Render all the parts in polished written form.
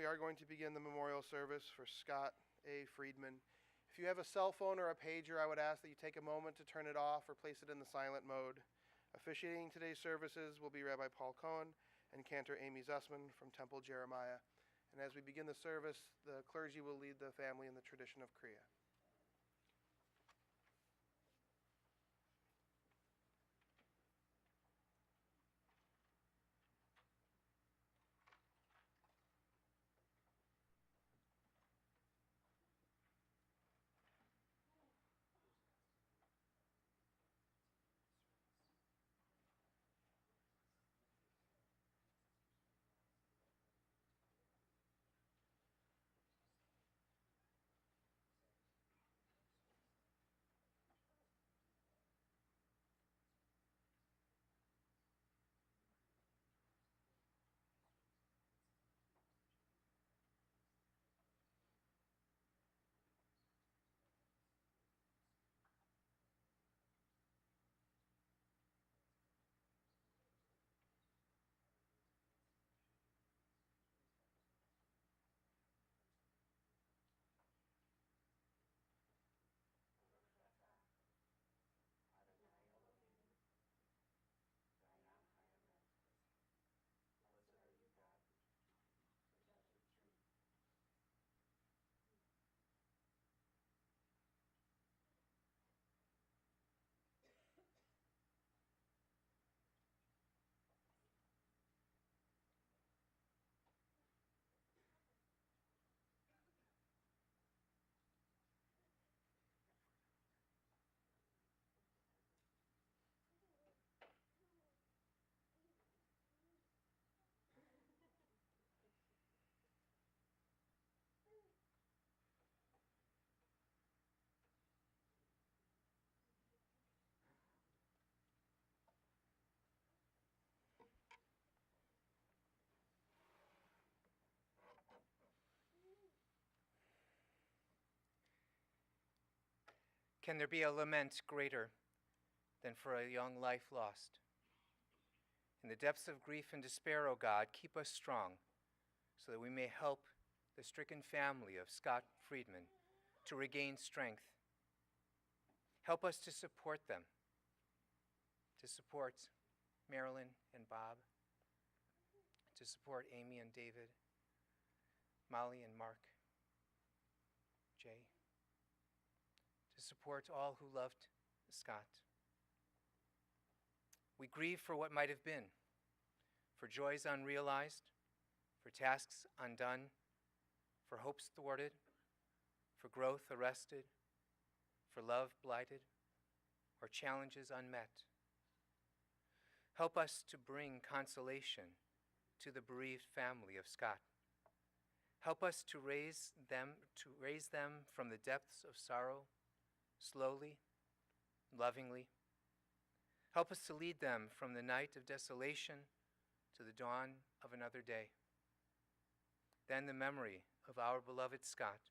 are going to begin the memorial service for Scott A. Friedman. If you have a cell phone or a pager, I would ask that you take a moment to turn it off or place it in the silent mode. Officiating today's services will be Rabbi Paul Cohen and Cantor Amy Zussman from Temple Jeremiah. And as we begin the service, the clergy will lead the family in the tradition of Kriya. Can there be a lament greater than for a young life lost? In the depths of grief and despair, O God, keep us strong so that we may help the stricken family of Scott Friedman to regain strength. Help us to support them, to support Marilyn and Bob, to support Amy and David, Molly and Mark, Jay, to support all who loved Scott. We grieve for what might have been, for joys unrealized, for tasks undone, for hopes thwarted, for growth arrested, for love blighted, or challenges unmet. Help us to bring consolation to the bereaved family of Scott. Help us to raise them from the depths of sorrow, slowly, lovingly. Help us to lead them from the night of desolation to the dawn of another day. Then the memory of our beloved Scott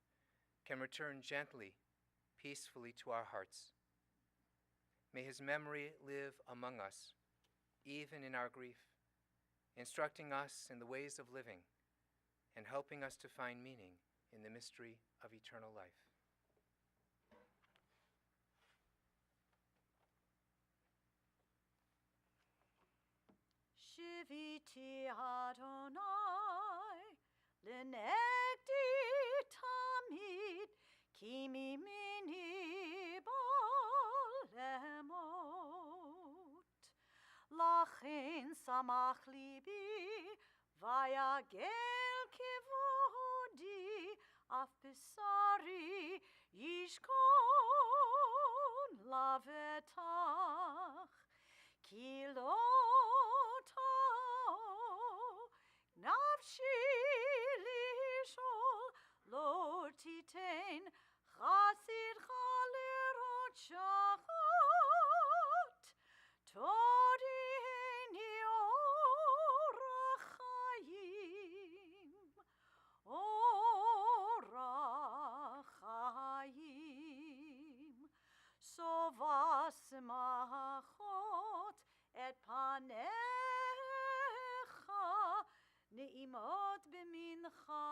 can return gently, peacefully to our hearts. May his memory live among us, even in our grief, instructing us in the ways of living and helping us to find meaning in the mystery of eternal life. Shiviti Adonai, lenegdi tamid, kimi mini balemot. Lachin samach libi, vayagel kivodi, af besari yishkon lavetach. Kilota nafshi lishol lo titen chasid chalerot shachat todin orachayim sovas machot et panecha neimot b'mincha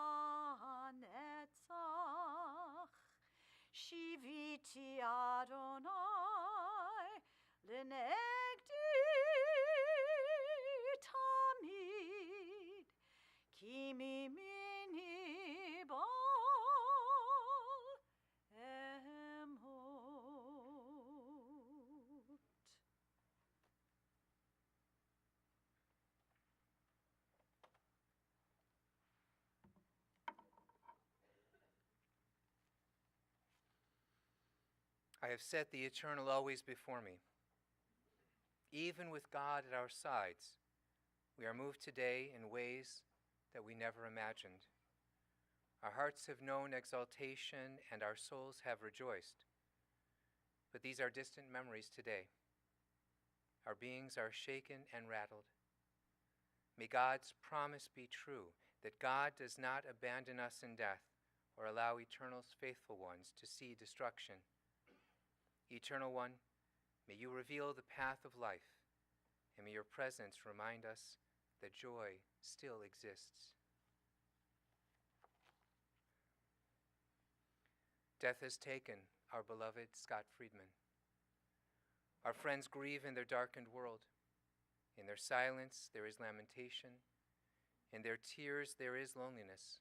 Ti Adonai lenegdi tamid ki mimini bal emot. I have set the eternal always before me. Even with God at our sides, we are moved today in ways that we never imagined. Our hearts have known exaltation and our souls have rejoiced. But these are distant memories today. Our beings are shaken and rattled. May God's promise be true, that God does not abandon us in death or allow Eternal's faithful ones to see destruction. Eternal One, may you reveal the path of life, and may your presence remind us that joy still exists. Death has taken our beloved Scott Friedman. Our friends grieve in their darkened world. In their silence, there is lamentation. In their tears, there is loneliness.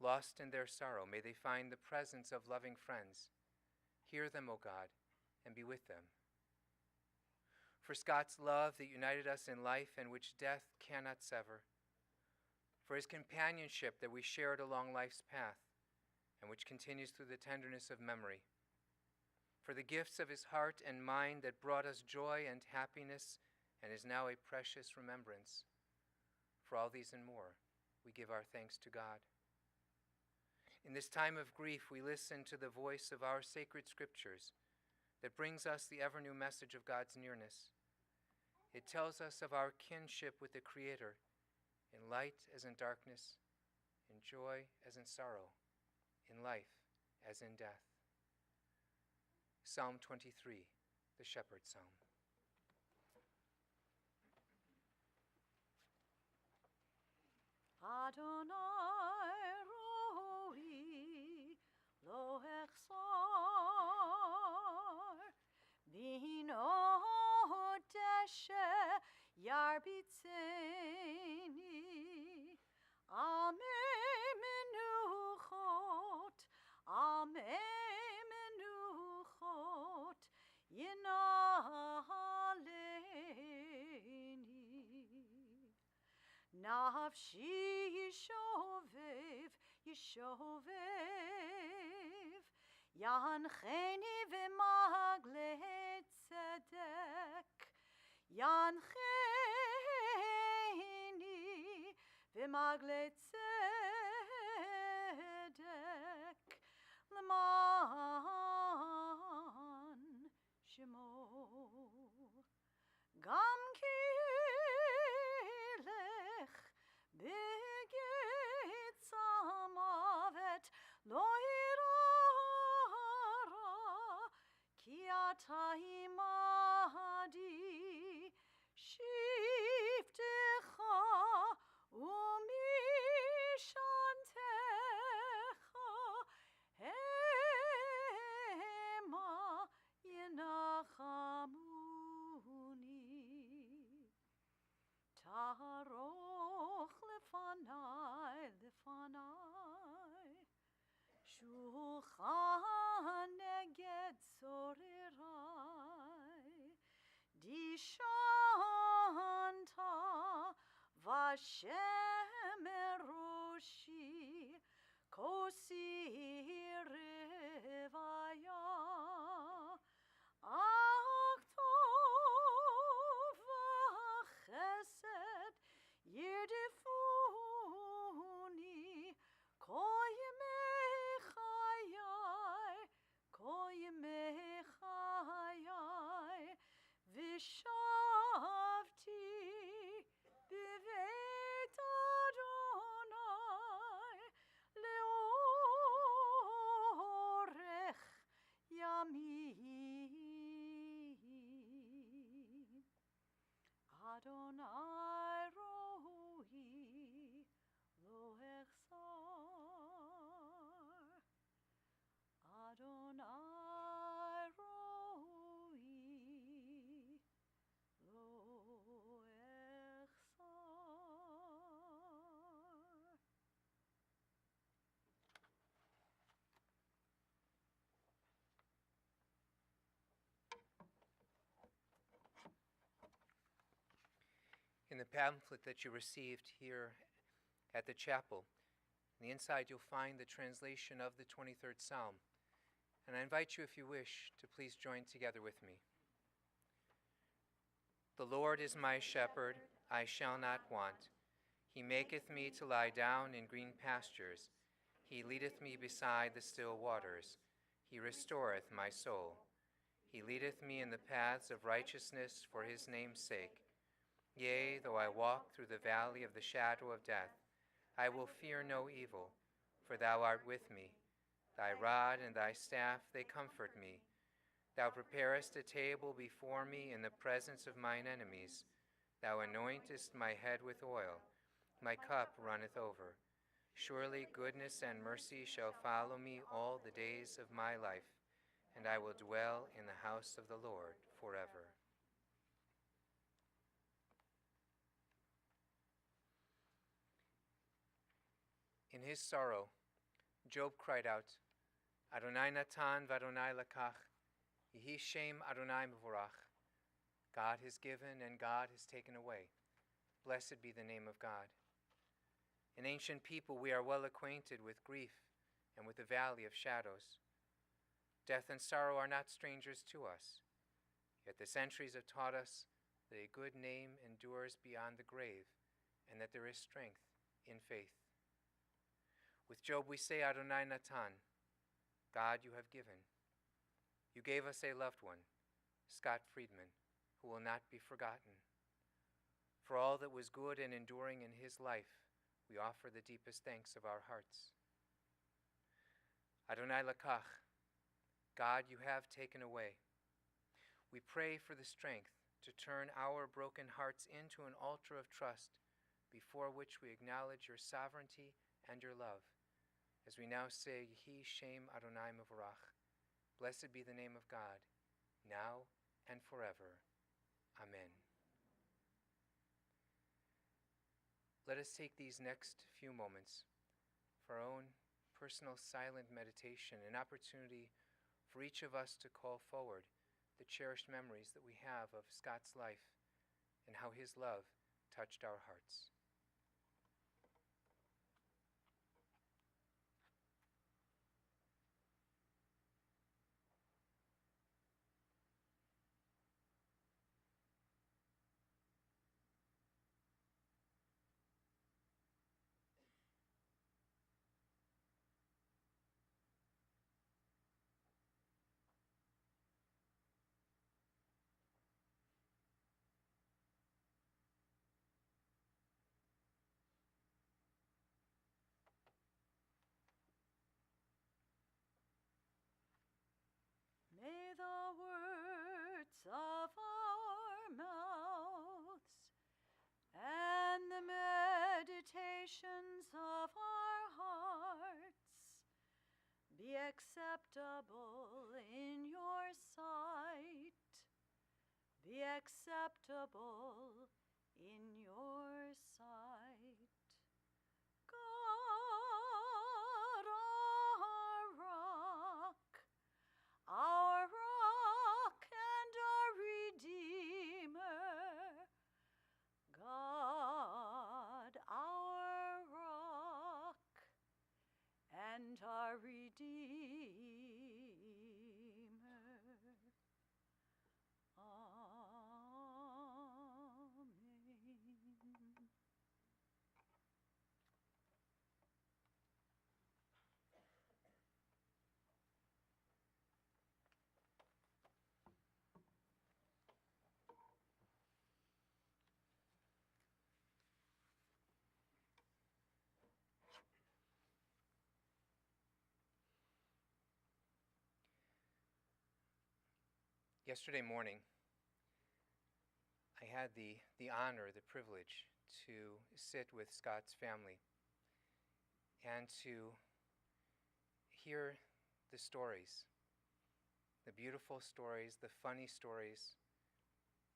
Lost in their sorrow, may they find the presence of loving friends. Hear them, O God, and be with them. For Scott's love that united us in life and which death cannot sever. For his companionship that we shared along life's path and which continues through the tenderness of memory. For the gifts of his heart and mind that brought us joy and happiness and is now a precious remembrance. For all these and more, we give our thanks to God. In this time of grief, we listen to the voice of our sacred scriptures that brings us the ever-new message of God's nearness. It tells us of our kinship with the Creator, in light as in darkness, in joy as in sorrow, in life as in death. Psalm 23, the Shepherd's Psalm. Adonai roi lo echsar bino deshe yarbitzeni ame menuchot yinaleni nafshi yishovev yancheni v'magle tzedek yancheni v'magle tzedek l'man shemo gam kilech b'get samavet lo hirara ki ata imadi shiftecha umishantecha hema yenachamuni taroch lefanai shulchan neged zorirai dishanta vashem eroshi kosi revaya achtov v'chesed yirtifuni koyimechayai vishavti b'veit In the pamphlet that you received here at the chapel, on the inside you'll find the translation of the 23rd Psalm. And I invite you, if you wish, to please join together with me. The Lord is my shepherd, I shall not want. He maketh me to lie down in green pastures. He leadeth me beside the still waters. He restoreth my soul. He leadeth me in the paths of righteousness for his name's sake. Yea, though I walk through the valley of the shadow of death, I will fear no evil, for thou art with me. Thy rod and thy staff, they comfort me. Thou preparest a table before me in the presence of mine enemies. Thou anointest my head with oil. My cup runneth over. Surely goodness and mercy shall follow me all the days of my life, and I will dwell in the house of the Lord forever. In his sorrow, Job cried out, Adonai natan v'Adonai lakach, Yehi shem Adonai mevorach. God has given and God has taken away. Blessed be the name of God. In ancient people, we are well acquainted with grief and with the valley of shadows. Death and sorrow are not strangers to us, yet the centuries have taught us that a good name endures beyond the grave and that there is strength in faith. With Job we say, Adonai natan, God you have given. You gave us a loved one, Scott Friedman, who will not be forgotten. For all that was good and enduring in his life, we offer the deepest thanks of our hearts. Adonai lakach, God you have taken away. We pray for the strength to turn our broken hearts into an altar of trust before which we acknowledge your sovereignty and your love. As we now say, Yehi shem Adonai mevorach. Blessed be the name of God, now and forever. Amen. Let us take these next few moments for our own personal silent meditation, an opportunity for each of us to call forward the cherished memories that we have of Scott's life and how his love touched our hearts. May the words of our mouths and the meditations of our hearts be acceptable in your sight. Be acceptable in your sight. God, our rock and our redeemer. God, our rock and our redeemer. Amen. Yesterday morning, I had the honor, the privilege to sit with Scott's family and to hear the stories, the beautiful stories, the funny stories,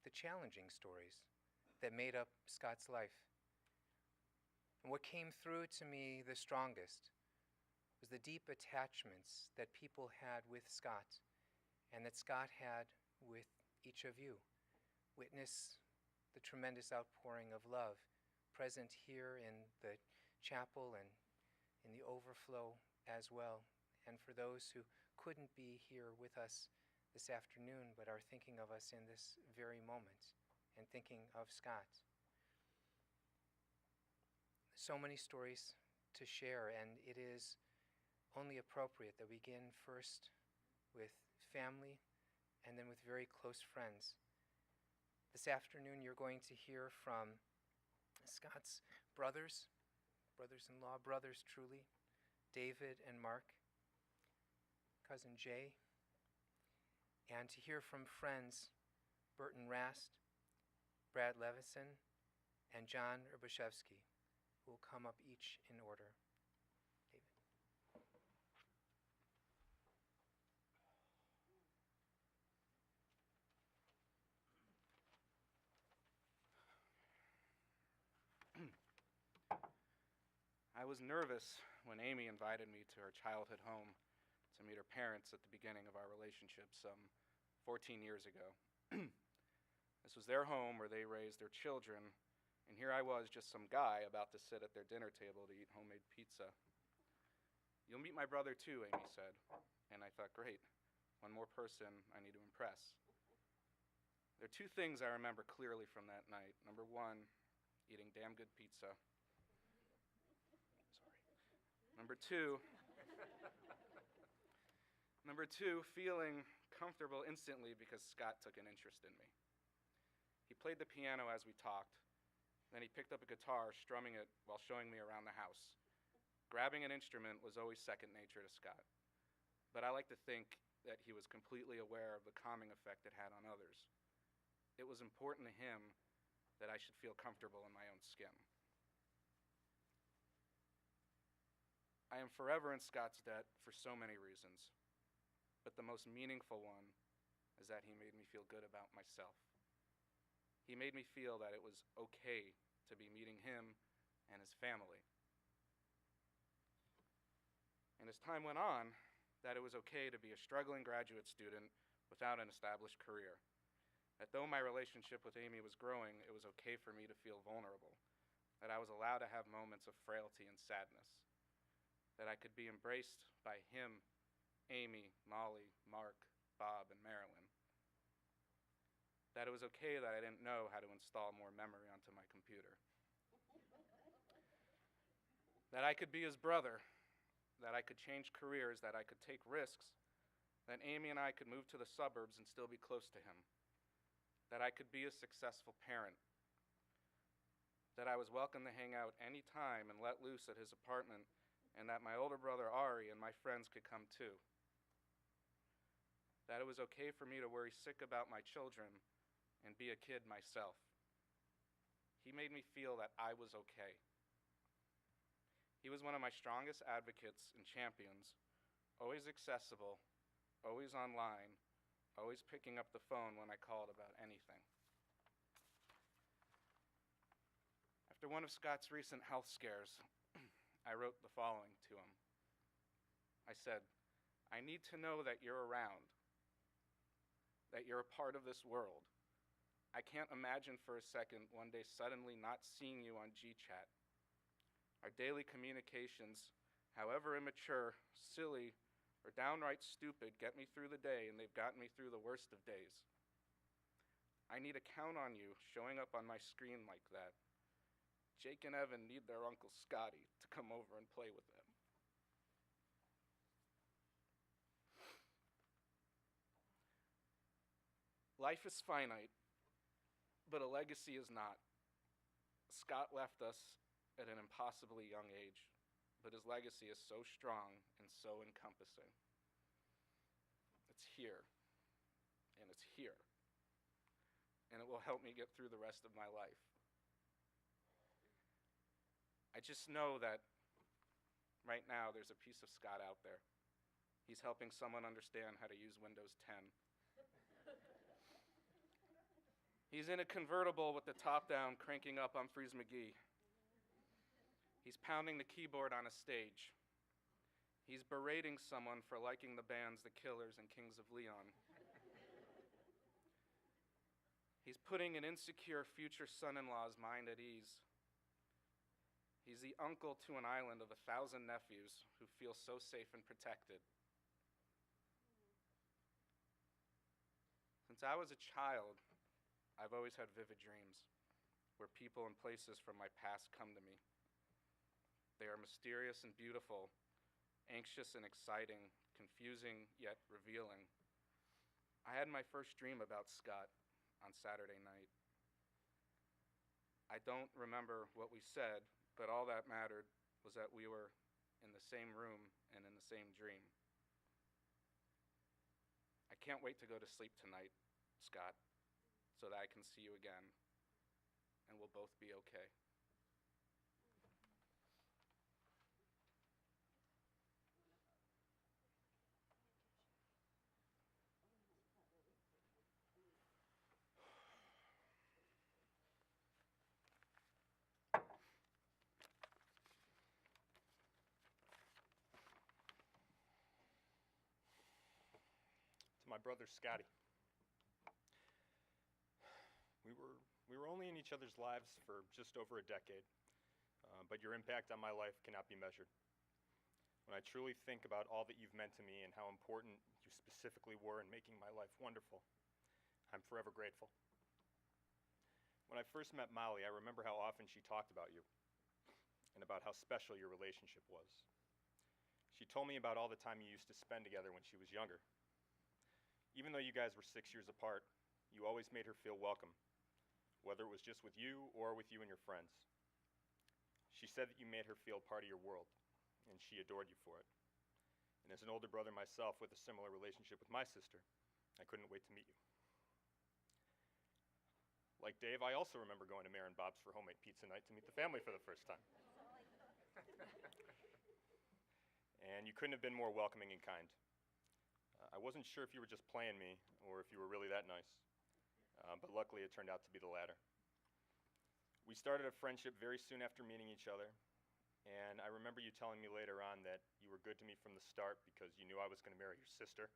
the challenging stories that made up Scott's life. And what came through to me the strongest was the deep attachments that people had with Scott and that Scott had with each of you. Witness the tremendous outpouring of love present here in the chapel and in the overflow as well. And for those who couldn't be here with us this afternoon but are thinking of us in this very moment and thinking of Scott. So many stories to share, and it is only appropriate that we begin first with family and then with very close friends. This afternoon you're going to hear from Scott's brothers-in-law, brothers truly, David and Mark, cousin Jay, and to hear from friends Burton Rast, Brad Levison, and John Urbaszewski, who will come up each in order. David. I was nervous when Amy invited me to her childhood home to meet her parents at the beginning of our relationship some 14 years ago. This was their home where they raised their children, and here I was, just some guy about to sit at their dinner table to eat homemade pizza. "You'll meet my brother too," Amy said, and I thought, great, one more person I need to impress. There are two things I remember clearly from that night. Number one, eating damn good pizza. Number two, feeling comfortable instantly because Scott took an interest in me. He played the piano as we talked. Then he picked up a guitar, strumming it while showing me around the house. Grabbing an instrument was always second nature to Scott, but I like to think that he was completely aware of the calming effect it had on others. It was important to him that I should feel comfortable in my own skin. I am forever in Scott's debt for so many reasons, but the most meaningful one is that he made me feel good about myself. He made me feel that it was okay to be meeting him and his family. And as time went on, that it was okay to be a struggling graduate student without an established career. That though my relationship with Amy was growing, it was okay for me to feel vulnerable. That I was allowed to have moments of frailty and sadness. That I could be embraced by him, Amy, Molly, Mark, Bob, and Marilyn. That it was okay that I didn't know how to install more memory onto my computer. That I could be his brother, that I could change careers, that I could take risks, that Amy and I could move to the suburbs and still be close to him. That I could be a successful parent. That I was welcome to hang out any time and let loose at his apartment, and that my older brother Ari and my friends could come too. That it was okay for me to worry sick about my children and be a kid myself. He made me feel that I was okay. He was one of my strongest advocates and champions, always accessible, always online, always picking up the phone when I called about anything. After one of Scott's recent health scares, I wrote the following to him. I said, "I need to know that you're around, that you're a part of this world. I can't imagine for a second one day suddenly not seeing you on GChat. Our daily communications, however immature, silly, or downright stupid, get me through the day, and they've gotten me through the worst of days. I need to count on you showing up on my screen like that. Jake and Evan need their Uncle Scotty to come over and play with them." Life is finite, but a legacy is not. Scott left us at an impossibly young age, but his legacy is so strong and so encompassing. It's here, and it's here, and it will help me get through the rest of my life. I just know that right now there's a piece of Scott out there. He's helping someone understand how to use Windows 10. He's in a convertible with the top down, cranking up Humphreys McGee. He's pounding the keyboard on a stage. He's berating someone for liking the bands The Killers and Kings of Leon. He's putting an insecure future son-in-law's mind at ease. He's the uncle to an island of 1,000 nephews who feel so safe and protected. Since I was a child, I've always had vivid dreams where people and places from my past come to me. They are mysterious and beautiful, anxious and exciting, confusing yet revealing. I had my first dream about Scott on Saturday night. I don't remember what we said, but all that mattered was that we were in the same room and in the same dream. I can't wait to go to sleep tonight, Scott, so that I can see you again, and we'll both be okay. To my brother Scotty. We were only in each other's lives for just over a decade, but your impact on my life cannot be measured. When I truly think about all that you've meant to me and how important you specifically were in making my life wonderful, I'm forever grateful. When I first met Molly, I remember how often she talked about you and about how special your relationship was. She told me about all the time you used to spend together when she was younger. Even though you guys were 6 years apart, you always made her feel welcome, whether it was just with you or with you and your friends. She said that you made her feel part of your world, and she adored you for it. And as an older brother myself with a similar relationship with my sister, I couldn't wait to meet you. Like Dave, I also remember going to Mare and Bob's for homemade pizza night to meet the family for the first time. And you couldn't have been more welcoming and kind. I wasn't sure if you were just playing me or if you were really that nice, but luckily it turned out to be the latter. We started a friendship very soon after meeting each other, and I remember you telling me later on that you were good to me from the start because you knew I was going to marry your sister,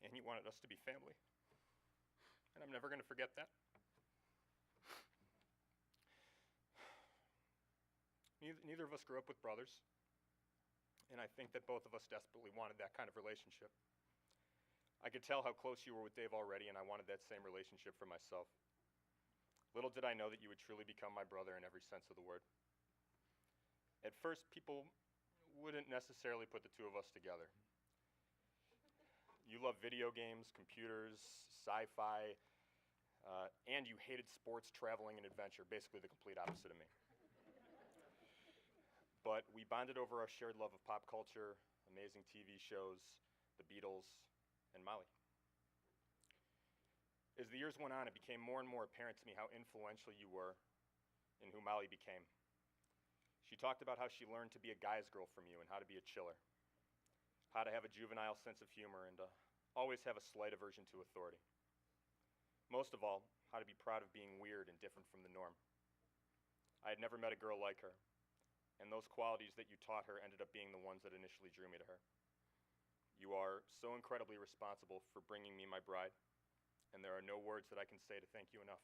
and you wanted us to be family. And I'm never going to forget that. Neither of us grew up with brothers, and I think that both of us desperately wanted that kind of relationship. I could tell how close you were with Dave already, and I wanted that same relationship for myself. Little did I know that you would truly become my brother in every sense of the word. At first, people wouldn't necessarily put the two of us together. You love video games, computers, sci-fi, and you hated sports, traveling, and adventure, basically the complete opposite of me. But we bonded over our shared love of pop culture, amazing TV shows, the Beatles, and Molly. As the years went on, it became more and more apparent to me how influential you were in who Molly became. She talked about how she learned to be a guy's girl from you and how to be a chiller, how to have a juvenile sense of humor and to always have a slight aversion to authority. Most of all, how to be proud of being weird and different from the norm. I had never met a girl like her, and those qualities that you taught her ended up being the ones that initially drew me to her. You are so incredibly responsible for bringing me my bride, and there are no words that I can say to thank you enough.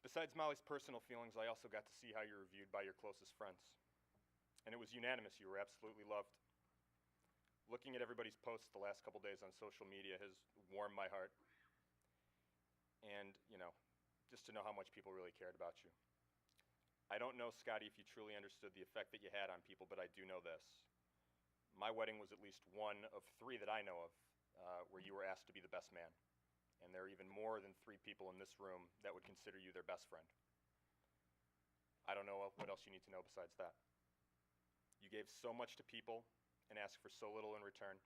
Besides Molly's personal feelings, I also got to see how you were viewed by your closest friends. And it was unanimous, you were absolutely loved. Looking at everybody's posts the last couple days on social media has warmed my heart. And, just to know how much people really cared about you. I don't know, Scotty, if you truly understood the effect that you had on people, but I do know this. My wedding was at least one of 3 that I know of where you were asked to be the best man. And there are even more than 3 people in this room that would consider you their best friend. I don't know what else you need to know besides that. You gave so much to people and asked for so little in return,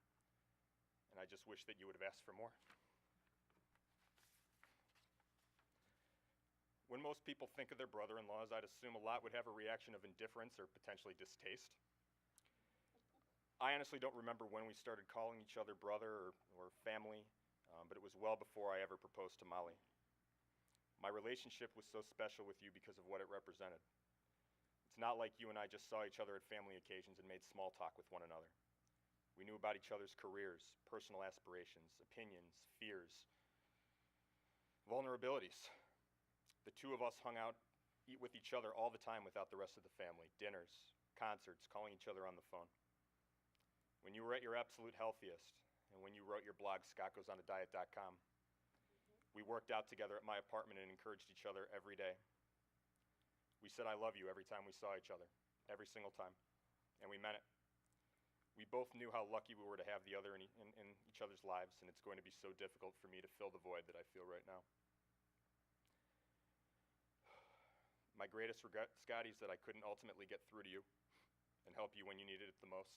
and I just wish that you would have asked for more. When most people think of their brother-in-laws, I'd assume a lot would have a reaction of indifference or potentially distaste. I honestly don't remember when we started calling each other brother or family, but it was well before I ever proposed to Molly. My relationship was so special with you because of what it represented. It's not like you and I just saw each other at family occasions and made small talk with one another. We knew about each other's careers, personal aspirations, opinions, fears, Vulnerabilities. The two of us hung out with each other all the time without the rest of the family. Dinners, concerts, calling each other on the phone. When you were at your absolute healthiest, and when you wrote your blog, scottgoesonadiet.com, we worked out together at my apartment and encouraged each other every day. We said I love you every time we saw each other, every single time, and we meant it. We both knew how lucky we were to have the other in each other's lives, and it's going to be so difficult for me to fill the void that I feel right now. My greatest regret, Scotty, is that I couldn't ultimately get through to you and help you when you needed it the most.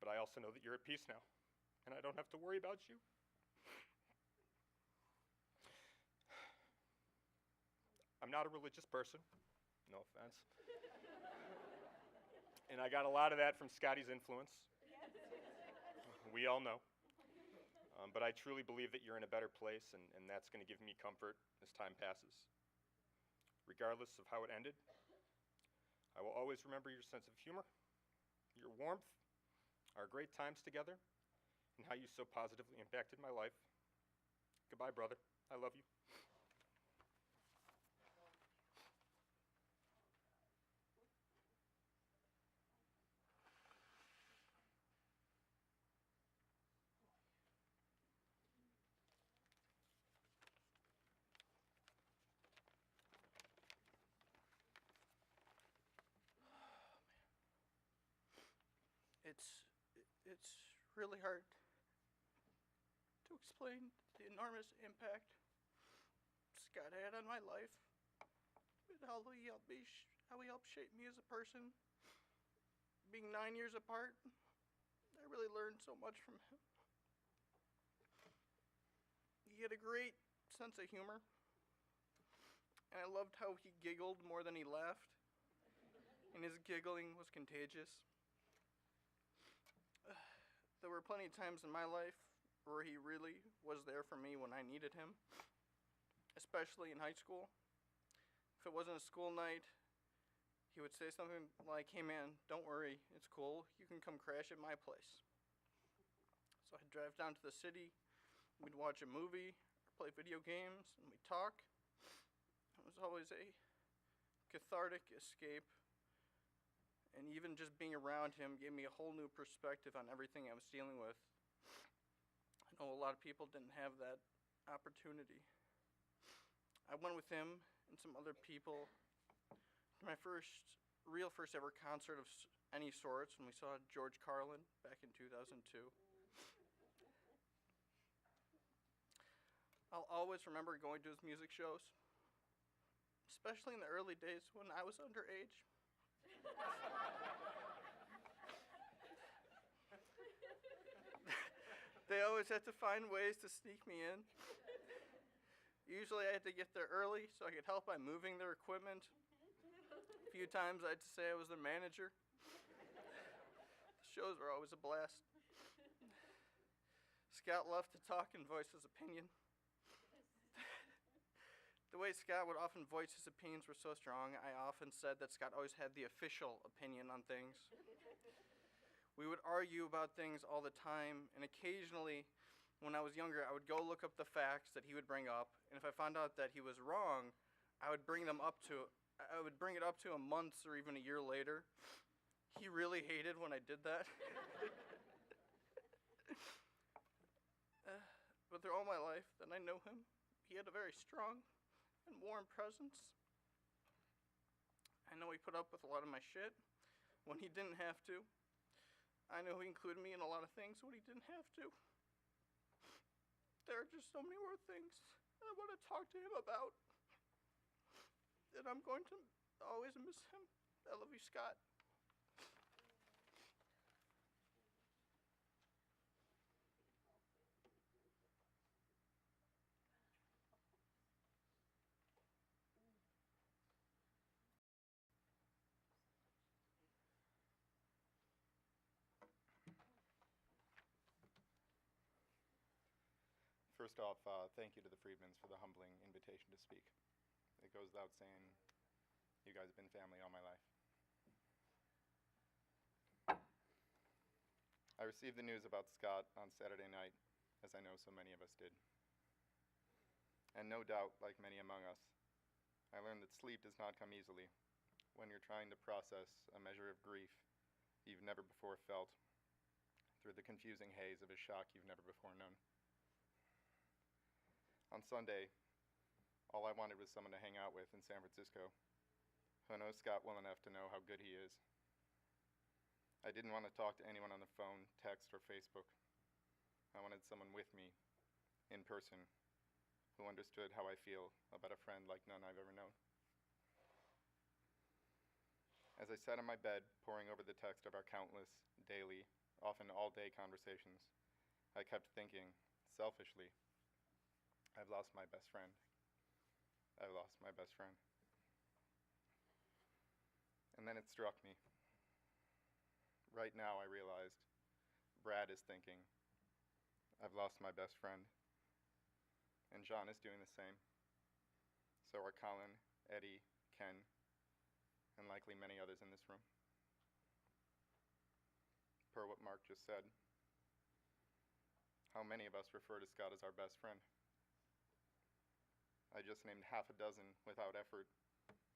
But I also know that you're at peace now, and I don't have to worry about you. I'm not a religious person, no offense. And I got a lot of that from Scotty's influence. We all know. But I truly believe that you're in a better place, and that's going to give me comfort as time passes. Regardless of how it ended, I will always remember your sense of humor, your warmth, our great times together, and how you so positively impacted my life. Goodbye, brother. I love you. It's really hard to explain the enormous impact Scott had on my life, and how he helped shape me as a person. Being 9 years apart, I really learned so much from him. He had a great sense of humor, and I loved how he giggled more than he laughed, and his giggling was contagious. There were plenty of times in my life where he really was there for me when I needed him, especially in high school. If it wasn't a school night, he would say something like, "Hey man, don't worry, it's cool, you can come crash at my place." So I'd drive down to the city, we'd watch a movie, or play video games, and we'd talk. It was always a cathartic escape. And even just being around him gave me a whole new perspective on everything I was dealing with. I know a lot of people didn't have that opportunity. I went with him and some other people to my real first ever concert of any sorts when we saw George Carlin back in 2002. I'll always remember going to his music shows, especially in the early days when I was underage. They always had to find ways to sneak me in. Usually I had to get there early so I could help by moving their equipment. A few times I had to say I was their manager. The shows were always a blast. Scott loved to talk and voice his opinion. The way Scott would often voice his opinions were so strong, I often said that Scott always had the official opinion on things. We would argue about things all the time, and occasionally, when I was younger, I would go look up the facts that he would bring up, and if I found out that he was wrong, I would bring it up to him months or even a year later. He really hated when I did that. But through all my life that I know him, he had a very strong and warm presence. I know he put up with a lot of my shit when he didn't have to. I know he included me in a lot of things when he didn't have to. There are just so many more things I want to talk to him about. And I'm going to always miss him. I love you, Scott. First off, thank you to the Friedmans for the humbling invitation to speak. It goes without saying, you guys have been family all my life. I received the news about Scott on Saturday night, as I know so many of us did. And no doubt, like many among us, I learned that sleep does not come easily when you're trying to process a measure of grief you've never before felt through the confusing haze of a shock you've never before known. On Sunday, all I wanted was someone to hang out with in San Francisco who knows Scott well enough to know how good he is. I didn't want to talk to anyone on the phone, text, or Facebook. I wanted someone with me, in person, who understood how I feel about a friend like none I've ever known. As I sat in my bed, poring over the text of our countless, daily, often all-day conversations, I kept thinking, selfishly, I've lost my best friend. I've lost my best friend. And then it struck me. Right now, I realized Brad is thinking, I've lost my best friend. And John is doing the same. So are Colin, Eddie, Ken, and likely many others in this room. Per what Mark just said, how many of us refer to Scott as our best friend? I just named half a dozen without effort,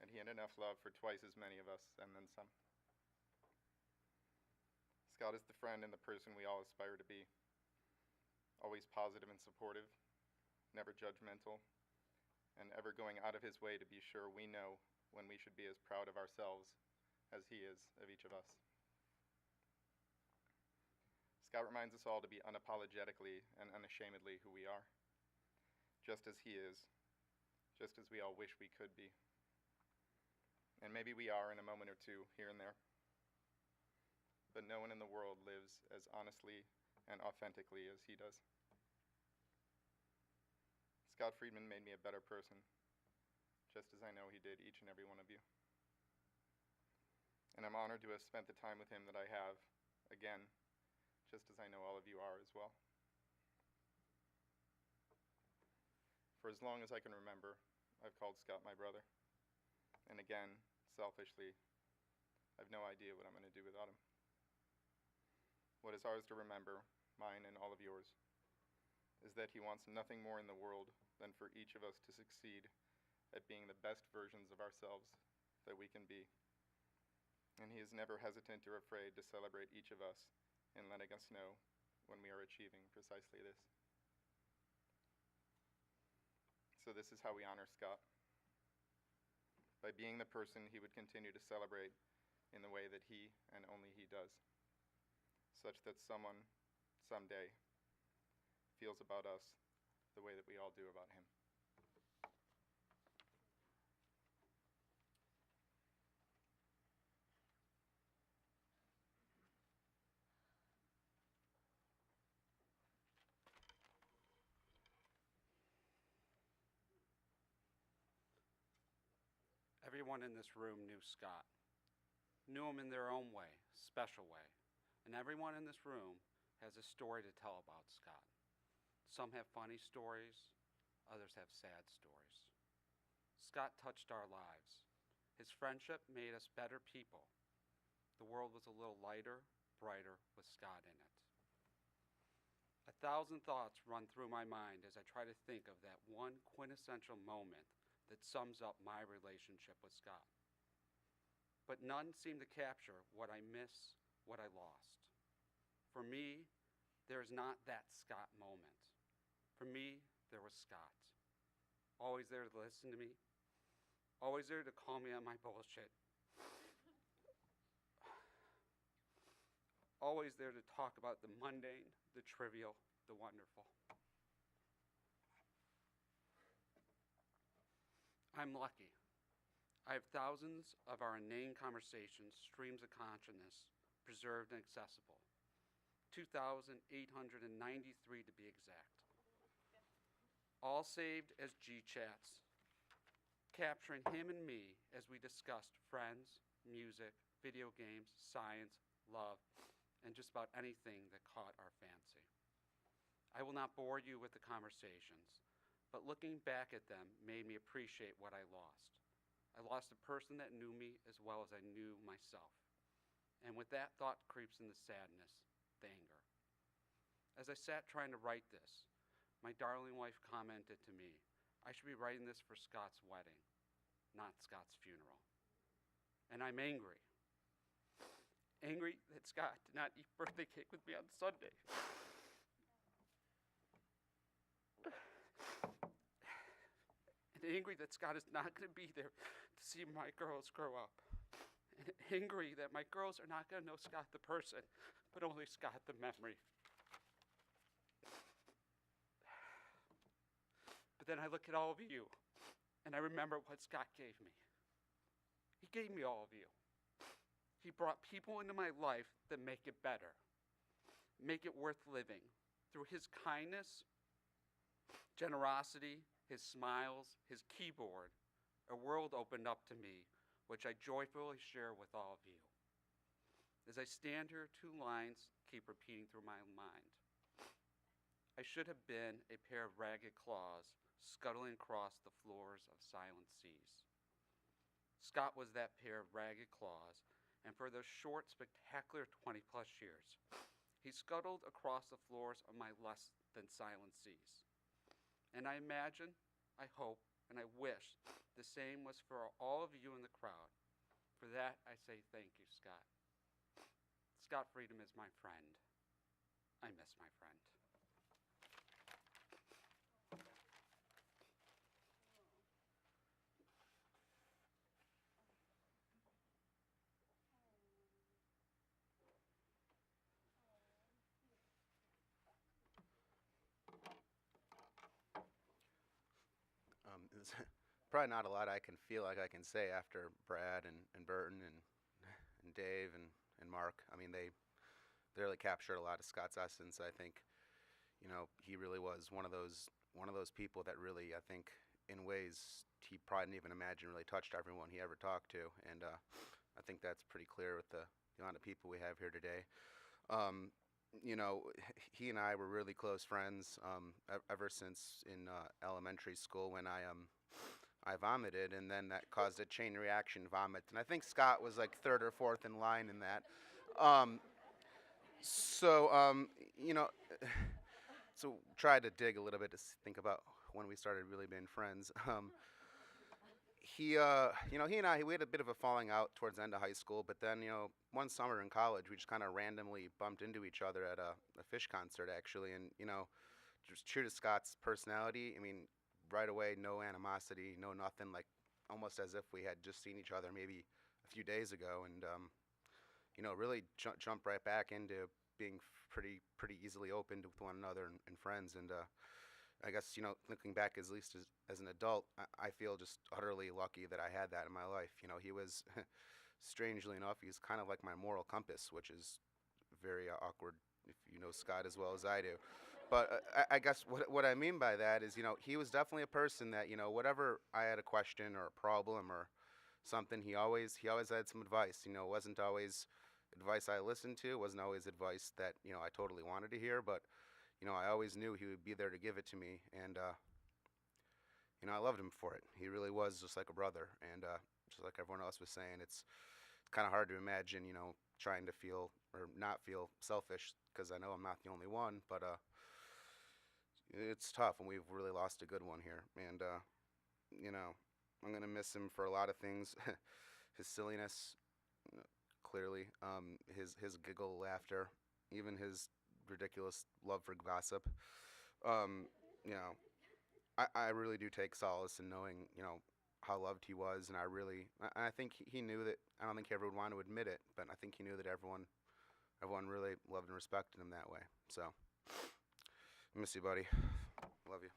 and he had enough love for twice as many of us, and then some. Scott is the friend and the person we all aspire to be. Always positive and supportive, never judgmental, and ever going out of his way to be sure we know when we should be as proud of ourselves as he is of each of us. Scott reminds us all to be unapologetically and unashamedly who we are, just as he is, just as we all wish we could be. And maybe we are in a moment or two here and there, but no one in the world lives as honestly and authentically as he does. Scott Friedman made me a better person, just as I know he did each and every one of you. And I'm honored to have spent the time with him that I have, again, just as I know all of you are as well. For as long as I can remember, I've called Scott my brother. And again, selfishly, I've no idea what I'm going to do without him. What is ours to remember, mine and all of yours, is that he wants nothing more in the world than for each of us to succeed at being the best versions of ourselves that we can be. And he is never hesitant or afraid to celebrate each of us in letting us know when we are achieving precisely this. So this is how we honor Scott. By being the person he would continue to celebrate in the way that he and only he does, such that someone, someday, feels about us the way that we all do about him. Everyone in this room knew Scott, knew him in their own way, special way. And everyone in this room has a story to tell about Scott. Some have funny stories, others have sad stories. Scott touched our lives. His friendship made us better people. The world was a little lighter, brighter with Scott in it. 1,000 thoughts run through my mind as I try to think of that one quintessential moment that sums up my relationship with Scott. But none seem to capture what I miss, what I lost. For me, there's not that Scott moment. For me, there was Scott. Always there to listen to me, always there to call me on my bullshit. Always there to talk about the mundane, the trivial, the wonderful. I'm lucky. I have thousands of our inane conversations, streams of consciousness, preserved and accessible. 2,893 to be exact. All saved as G-chats, capturing him and me as we discussed friends, music, video games, science, love, and just about anything that caught our fancy. I will not bore you with the conversations, but looking back at them made me appreciate what I lost. I lost a person that knew me as well as I knew myself. And with that thought creeps in the sadness, the anger. As I sat trying to write this, my darling wife commented to me I should be writing this for Scott's wedding, not Scott's funeral. And I'm angry. Angry that Scott did not eat birthday cake with me on Sunday. And angry that Scott is not going to be there to see my girls grow up. And angry that my girls are not going to know Scott the person, but only Scott the memory. But then I look at all of you, and I remember what Scott gave me. He gave me all of you. He brought people into my life that make it better, make it worth living. Through his kindness, generosity, his smiles, his keyboard, a world opened up to me, which I joyfully share with all of you. As I stand here, 2 lines keep repeating through my mind. I should have been a pair of ragged claws scuttling across the floors of silent seas. Scott was that pair of ragged claws, and for those short, spectacular 20-plus years, he scuttled across the floors of my less than silent seas. And I imagine, I hope, and I wish the same was for all of you in the crowd. For that, I say thank you, Scott. Scott Friedman is my friend. I miss my friend. There's probably not a lot I can feel like I can say after Brad and Burton and Dave and Mark. I mean, they really captured a lot of Scott's essence. I think, he really was one of those people that really, I think, in ways he probably didn't even imagine really touched everyone he ever talked to. And I think that's pretty clear with the amount of people we have here today. He and I were really close friends ever since in elementary school when I vomited, and then that caused a chain reaction vomit. And I think Scott was like 3rd or 4th in line in that. So tried to dig a little bit to think about when we started really being friends. He and I, we had a bit of a falling out towards the end of high school, but then, one summer in college, we just kind of randomly bumped into each other at a Fish concert, actually, and, just true to Scott's personality, I mean, right away, no animosity, no nothing, like, almost as if we had just seen each other maybe a few days ago, and, really jumped right back into being pretty easily open with one another and friends, and, I guess, looking back at least as an adult, I feel just utterly lucky that I had that in my life. He was, strangely enough, he's kind of like my moral compass, which is very awkward if you know Scott as well as I do. But I guess what I mean by that is, he was definitely a person that, whatever I had a question or a problem or something, he always had some advice. It wasn't always advice I listened to, it wasn't always advice that, I totally wanted to hear, but I always knew he would be there to give it to me, and, I loved him for it. He really was just like a brother, and just like everyone else was saying, it's kind of hard to imagine, trying to feel or not feel selfish, because I know I'm not the only one, but it's tough, and we've really lost a good one here, and, I'm going to miss him for a lot of things. His silliness, clearly, his giggle laughter, even his ridiculous love for gossip. I really do take solace in knowing, how loved he was, and I think he knew that. I don't think he ever would want to admit it, but I think he knew that everyone really loved and respected him that way. So, miss you, buddy. Love you.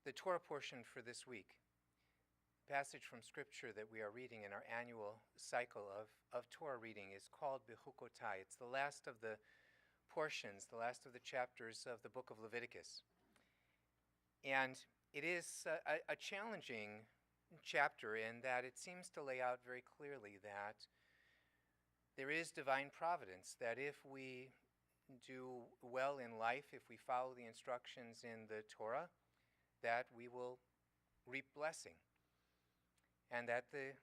The Torah portion for this week, passage from Scripture that we are reading in our annual cycle of Torah reading, is called Bechukotai. It's the last of the portions, the last of the chapters of the book of Leviticus. And it is a challenging chapter in that it seems to lay out very clearly that there is divine providence, that if we do well in life, if we follow the instructions in the Torah, that we will reap blessing. And that the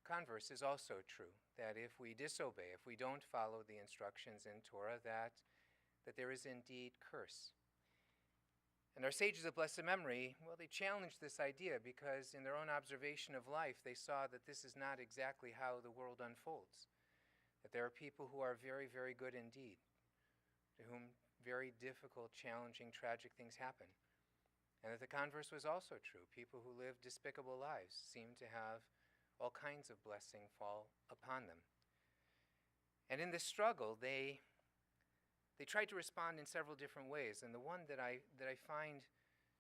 converse is also true, that if we disobey, if we don't follow the instructions in Torah, that there is indeed curse. And our sages of blessed memory, well, they challenged this idea because in their own observation of life, they saw that this is not exactly how the world unfolds. That there are people who are very, very good indeed, to whom very difficult, challenging, tragic things happen. And that the converse was also true. People who live despicable lives seem to have all kinds of blessing fall upon them. And in this struggle, they tried to respond in several different ways. And the one that I find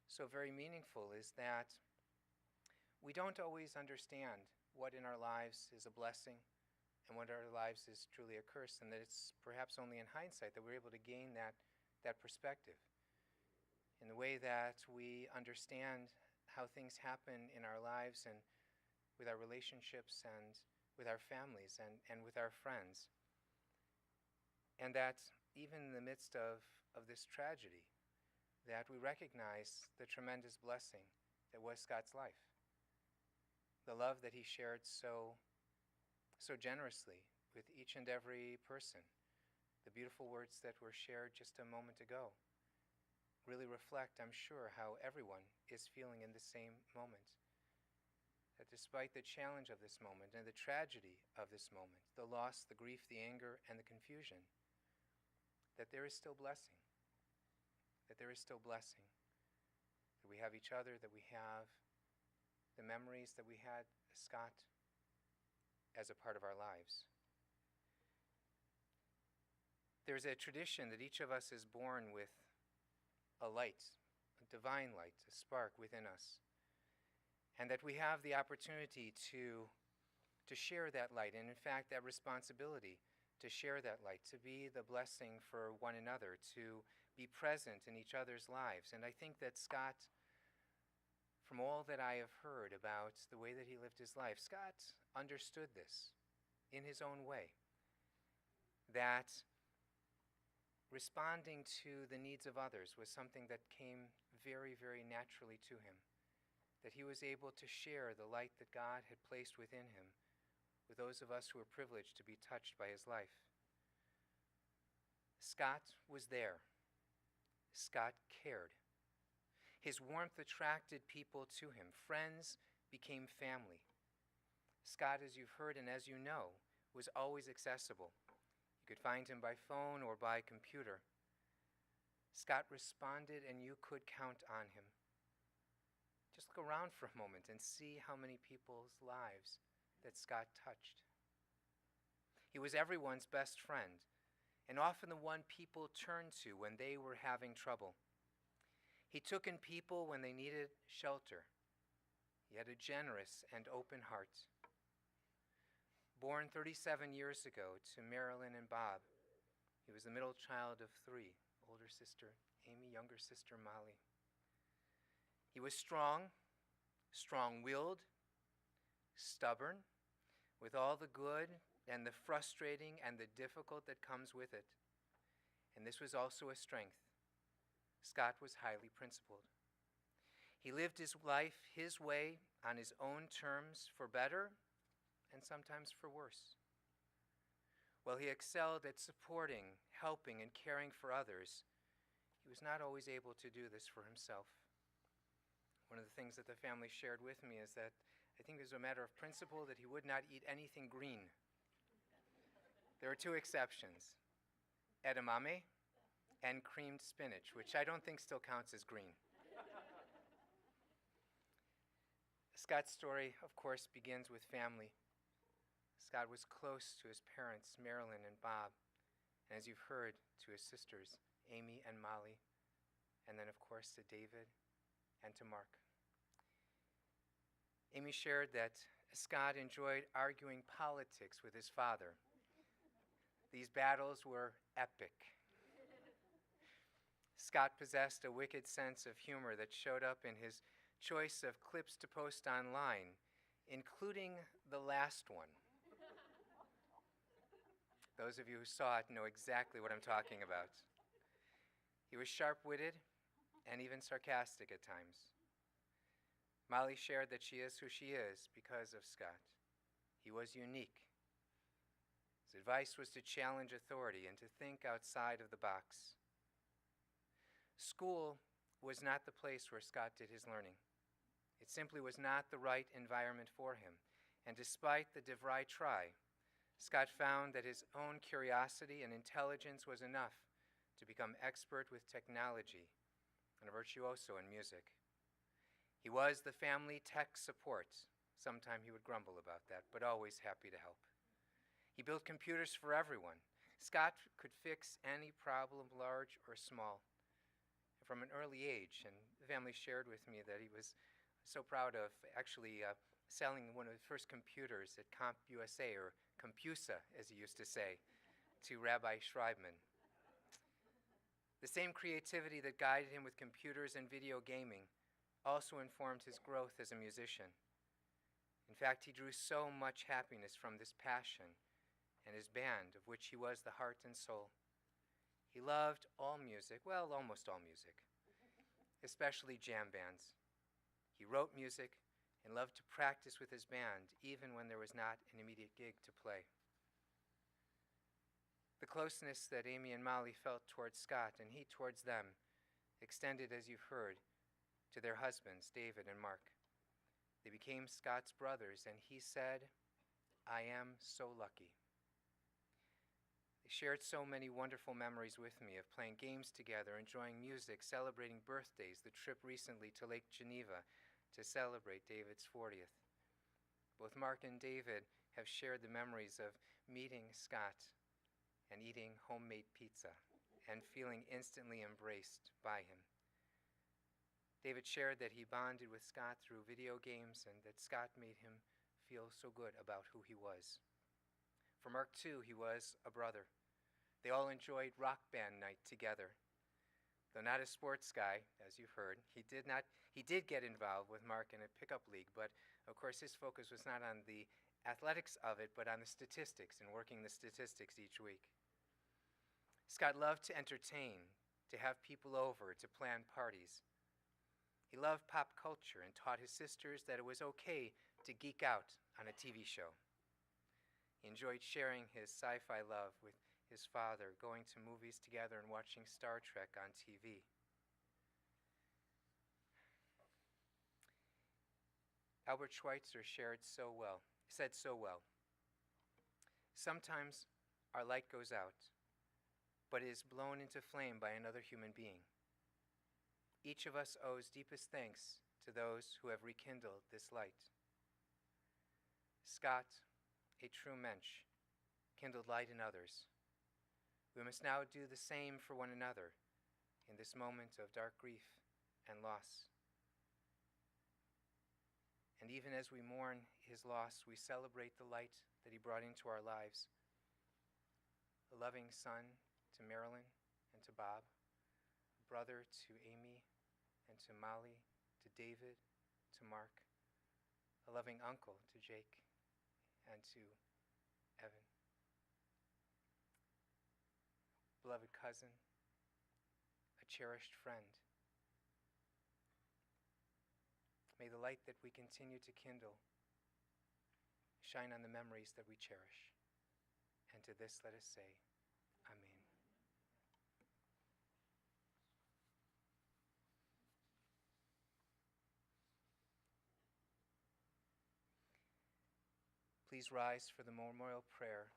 so very meaningful is that we don't always understand what in our lives is a blessing and what in our lives is truly a curse, and that it's perhaps only in hindsight that we're able to gain that perspective. In the way that we understand how things happen in our lives and with our relationships and with our families and with our friends. And that even in the midst of this tragedy, that we recognize the tremendous blessing that was Scott's life. The love that he shared so generously with each and every person. The beautiful words that were shared just a moment ago really reflect, I'm sure, how everyone is feeling in the same moment. That despite the challenge of this moment and the tragedy of this moment, the loss, the grief, the anger, and the confusion, that there is still blessing. That there is still blessing. That we have each other, that we have the memories that we had Scott as a part of our lives. There's a tradition that each of us is born with a light, a divine light, a spark within us. And that we have the opportunity to share that light, and in fact that responsibility to share that light, to be the blessing for one another, to be present in each other's lives. And I think that Scott, from all that I have heard about the way that he lived his life, Scott understood this in his own way. That responding to the needs of others was something that came very, very naturally to him. That he was able to share the light that God had placed within him with those of us who were privileged to be touched by his life. Scott was there. Scott cared. His warmth attracted people to him. Friends became family. Scott, as you've heard and as you know, was always accessible. You could find him by phone or by computer. Scott responded, and you could count on him. Just look around for a moment and see how many people's lives that Scott touched. He was everyone's best friend, and often the one people turned to when they were having trouble. He took in people when they needed shelter. He had a generous and open heart. Born 37 years ago to Marilyn and Bob, he was the middle child of 3, older sister Amy, younger sister Molly. He was strong, strong-willed, stubborn, with all the good and the frustrating and the difficult that comes with it. And this was also a strength. Scott was highly principled. He lived his life his way on his own terms, for better and sometimes for worse. While he excelled at supporting, helping, and caring for others, he was not always able to do this for himself. One of the things that the family shared with me is that I think it was a matter of principle that he would not eat anything green. There are 2 exceptions, edamame and creamed spinach, which I don't think still counts as green. Scott's story, of course, begins with family. Scott was close to his parents, Marilyn and Bob, and as you've heard, to his sisters, Amy and Molly, and then, of course, to David and to Mark. Amy shared that Scott enjoyed arguing politics with his father. These battles were epic. Scott possessed a wicked sense of humor that showed up in his choice of clips to post online, including the last one. Those of you who saw it know exactly what I'm talking about. He was sharp-witted and even sarcastic at times. Molly shared that she is who she is because of Scott. He was unique. His advice was to challenge authority and to think outside of the box. School was not the place where Scott did his learning. It simply was not the right environment for him. And despite the DeVry try, Scott found that his own curiosity and intelligence was enough to become expert with technology and a virtuoso in music. He was the family tech support. Sometime he would grumble about that, but always happy to help. He built computers for everyone. Scott could fix any problem, large or small, from an early age, and the family shared with me that he was so proud of actually selling one of the first computers at CompUSA, or Compusa, as he used to say, to Rabbi Friedman. The same creativity that guided him with computers and video gaming also informed his growth as a musician. In fact, he drew so much happiness from this passion and his band, of which he was the heart and soul. He loved all music, well, almost all music, especially jam bands. He wrote music and loved to practice with his band, even when there was not an immediate gig to play. The closeness that Amy and Molly felt towards Scott and he towards them extended, as you've heard, to their husbands, David and Mark. They became Scott's brothers, and he said, "I am so lucky." They shared so many wonderful memories with me of playing games together, enjoying music, celebrating birthdays, the trip recently to Lake Geneva to celebrate David's 40th. Both Mark and David have shared the memories of meeting Scott and eating homemade pizza and feeling instantly embraced by him. David shared that he bonded with Scott through video games and that Scott made him feel so good about who he was. For Mark, too, he was a brother. They all enjoyed rock band night together. Though not a sports guy, as you've heard, he did get involved with Mark in a pickup league, but of course his focus was not on the athletics of it, but on the statistics and working the statistics each week. Scott loved to entertain, to have people over, to plan parties. He loved pop culture and taught his sisters that it was okay to geek out on a TV show. He enjoyed sharing his sci-fi love with his father, going to movies together and watching Star Trek on TV. Albert Schweitzer said so well, "Sometimes our light goes out, but it is blown into flame by another human being. Each of us owes deepest thanks to those who have rekindled this light." Scott, a true mensch, kindled light in others. We must now do the same for one another in this moment of dark grief and loss. And even as we mourn his loss, we celebrate the light that he brought into our lives. A loving son to Marilyn and to Bob, a brother to Amy and to Molly, to David, to Mark, a loving uncle to Jake and to Evan, beloved cousin, a cherished friend. May the light that we continue to kindle shine on the memories that we cherish. And to this let us say, Amen. Please rise for the memorial prayer,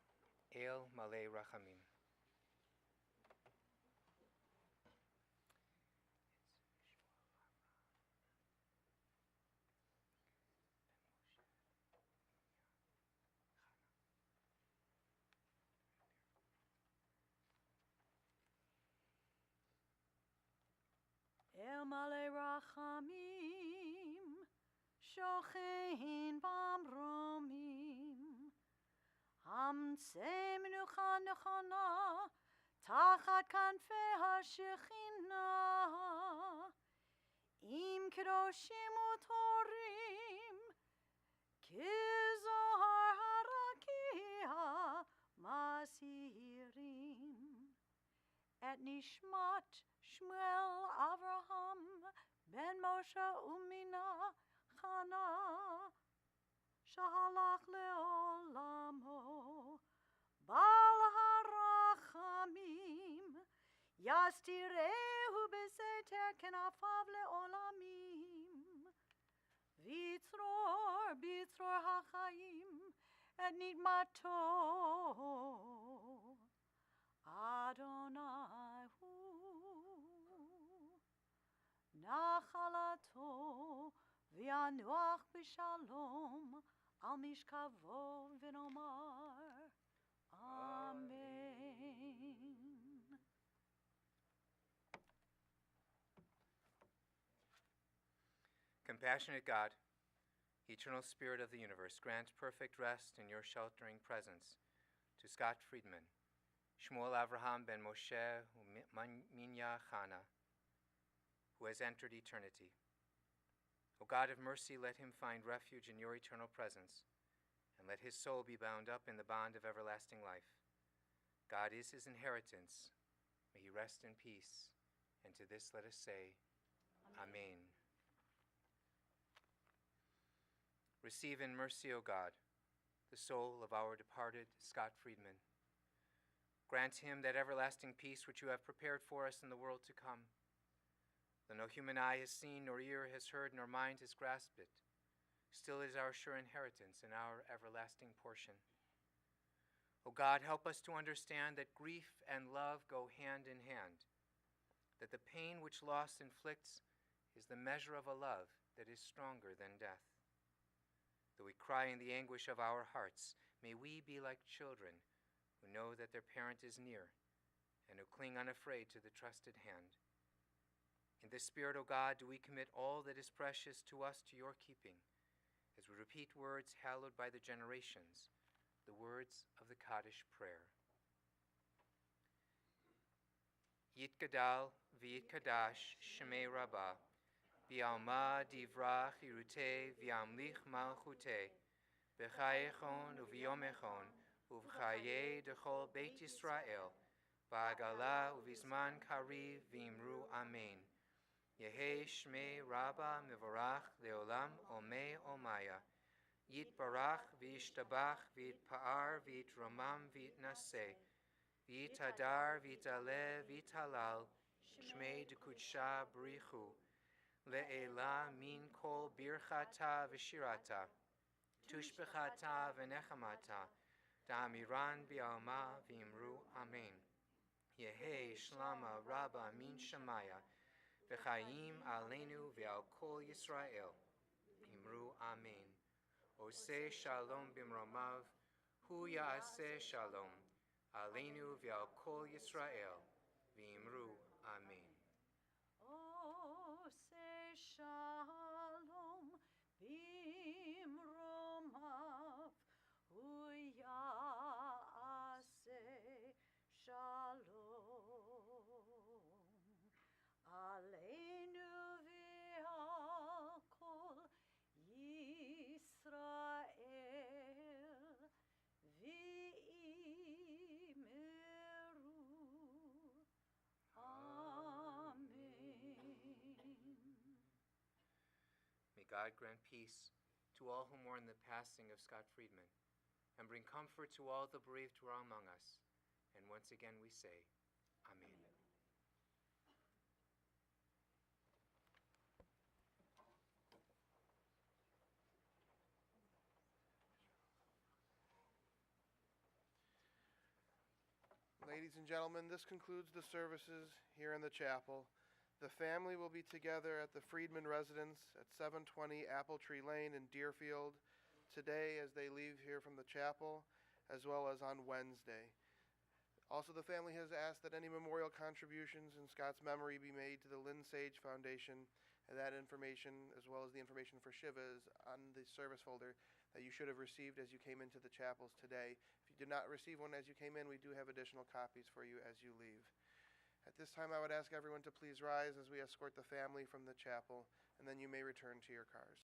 El Malei Rachamim. El Malei Rachamim, Shochein Bamromim, Hamtsei Menucha Nechona, Tachat Kanfei HaShechina. Shana Im Kedoshim Utorim Kizohar Harakia Masirim Et Nishmat Shmuel Avraham Ben Moshe Umina Chana Shahalach Leolamo Bal Harachamim Yastirehu Beseter Kenafav Leolamim Vitzror Bitzror Hachaim Et Nidmato Adonai Hu Nachalato V'yanuach b'shalom Al mishkavo v'nomar Amen. Compassionate God, eternal Spirit of the universe, grant perfect rest in your sheltering presence to Scott Friedman, Shmuel Avraham ben Moshe Minya Chana, who has entered eternity. O God of mercy, let him find refuge in your eternal presence, and let his soul be bound up in the bond of everlasting life. God is his inheritance. May he rest in peace. And to this let us say, Amen. Receive in mercy, O God, the soul of our departed Scott Friedman. Grant him that everlasting peace which you have prepared for us in the world to come. Though no human eye has seen, nor ear has heard, nor mind has grasped it, still is our sure inheritance and our everlasting portion. O God, help us to understand that grief and love go hand in hand, that the pain which loss inflicts is the measure of a love that is stronger than death. Though we cry in the anguish of our hearts, may we be like children who know that their parent is near and who cling unafraid to the trusted hand. In this spirit, O God, do we commit all that is precious to us to your keeping, as we repeat words hallowed by the generations, the words of the Kaddish prayer. Yitgadal v'yitkadash shemei Rabbah, v'yalma divrach yiruteh v'yamlich malchuteh, b'chayechon uv'yomechon, uv'chayeh dechol Beit Yisrael, ba'agala uv'izman kariv v'imru amen. Yehi Shmei Rabba Mivarach Leolam Omei Omaya. Yitbarach v'yishtabach v'yitpa'ar v'yitramam v'yitnaseh. V'yitadar v'yitaleh v'yitalal. Shmei Dekudsha B'richu. Le'ela min kol birchata v'shirata. Tushbechata v'nechamata. Da'amiran b'alma v'imru amen. Yehi Shlama Rabba min Shemaya. V'chaim aleinu ve'al kol Yisrael, imru amen. Oseh shalom bimromav, hu ya'aseh shalom, aleinu ve'al kol Yisrael, v'imru amen. Say shalom bimromav uyase shalom aleinu v'al kol Yisrael v'imru amen. May God grant peace to all who mourn the passing of Scott Friedman, and bring comfort to all the bereaved who are among us. And once again we say, Amen. Ladies and gentlemen, this concludes the services here in the chapel. The family will be together at the Friedman residence at 720 Apple Tree Lane in Deerfield today as they leave here from the chapel, as well as on Wednesday. Also, the family has asked that any memorial contributions in Scott's memory be made to the Lynn Sage Foundation, and that information, as well as the information for Shiva, is on the service folder that you should have received as you came into the chapels today. If you did not receive one as you came in, we do have additional copies for you as you leave. At this time, I would ask everyone to please rise as we escort the family from the chapel, and then you may return to your cars.